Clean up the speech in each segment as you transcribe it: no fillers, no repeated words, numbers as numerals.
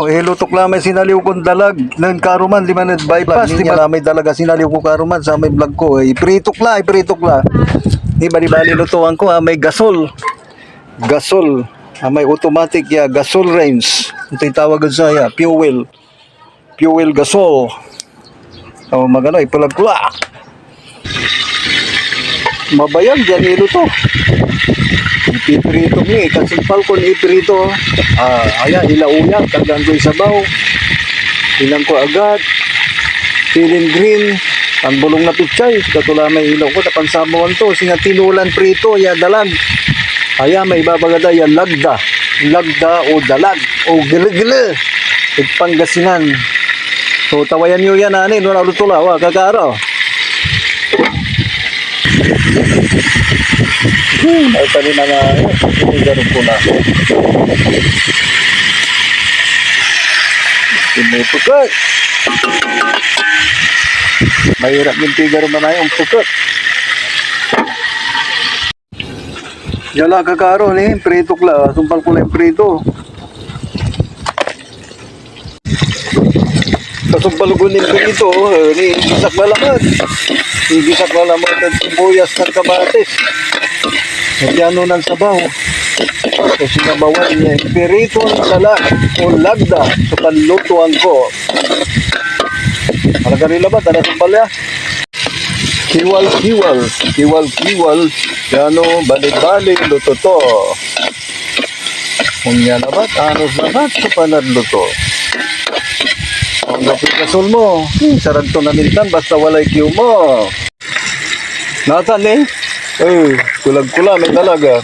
Hilutok lang may sinaliw kong dalag ng karuman, 5 bypass, di ba may dalaga sinaliw ko karuman sa may vlog ko. Ipritok la. Di ba lutuan ko, may gasol. May automatic ya, gasol range. Ito yung tawagan sa ya, fuel gasol. Magano, ipalag ko la. Mabayang dyan niluto. Ipiprito ni, kasimpal ko ni iprito. Ilauya, tagang ko isabaw. Ilang ko agad. Feeling green. Ang bulong na pichay. Katula may ilaw ko, napansamuan to. Singa tinulan prito, dalag. May ibabagada, lagda. Lagda o dalag. O gila-gila. Pangasinan. So, tawayan nyo yan, wala lutula, kakaro. Ay, tali na nga, ganun ko na. Pupukot. Mahirap yung tigaro na yung pukot. Yala kakaro prito kla, sumpal ko lang prito. Kasumpal ko din prito, gisak malaman. Gisak malaman ng sibuyas ng kamatis. Nagyano ng sabaw. So sinabawan niya, prito ng dalag o lagda sa panlutuan ko. Malaga nila ba? Tara sumpal ya. Kiwal. Yano, balik-balik, luto to. Kung yan na ba, anos na ba sa panadluto? Ang gapit kasol mo, sarag to na minsan, basta walay kiw mo. Natan kulag-kula, may dalaga.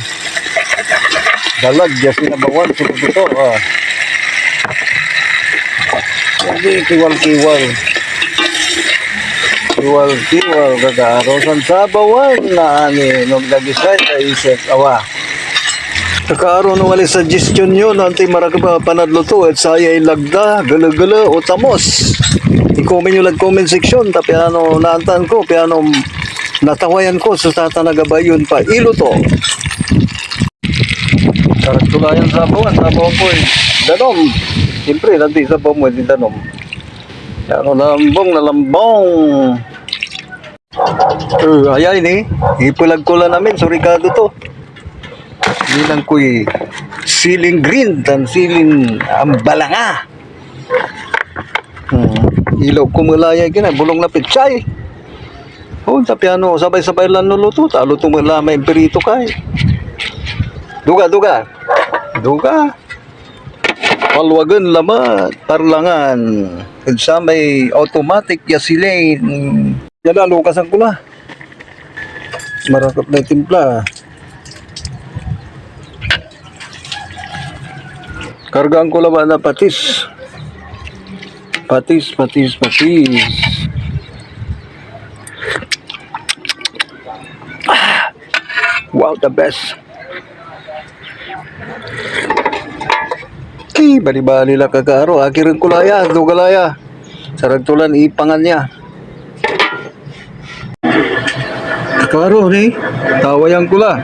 Dalag, just sinabawan, sulit ito. Hindi, kiwal. Kiwal, gagarosan sa bawan na nagdagisay sa isip, Kakaroon ng wali suggestion yun, antay maraka panadluto, at saya ilagda, gala-gala, o tamos. I-comment nyo lang comment section, tapi naantan ko, natawayan ko sa tatanagabayon pa, iluto. Karatulayan sa bawan ko danom. Siyempre, nanti sa bawan mo, danom. Lambong. Ipulag ko lang namin, surikado to. Hindi lang ko'y siling green dan siling ambalanga. Ilaw kumalaya bulong na pichay. Tapi sabay-sabay lang nuluto. Talo tumula may perito kay. Duga. Palwagan lamat, parlangan. Sa may automatic yasilin. Yan lukasan ko na. Marakap na timpla. Kargaan ko laban na patis. Patis. Wow, the best. Bali-bali lang kakaro. Akirin ko laya, dugalaya. Sarag tulan, ipangan niya. Kakaro tawayan ko la.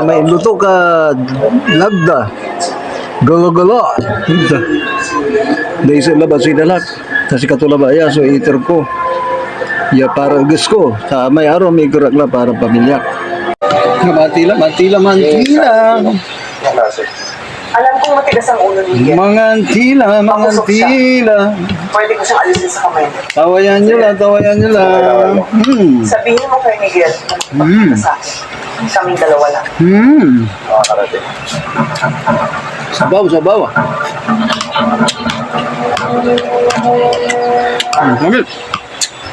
May luto ka lagda. Galo-galo. Dahil sa labas sinalak. Kasi katulaba so iter ko. Para gas ko. Sa may araw may gerak la para pamilya. Mantila. Alam kong matigas ang ulo ni Miguel. Mangantila. Pwede ko siyang alisin sa kamay. Tawayan nyo lang. Sabihin mo kay Miguel, magpapakita sa akin. Kaming dalawa lang. Sabaw. Kamil.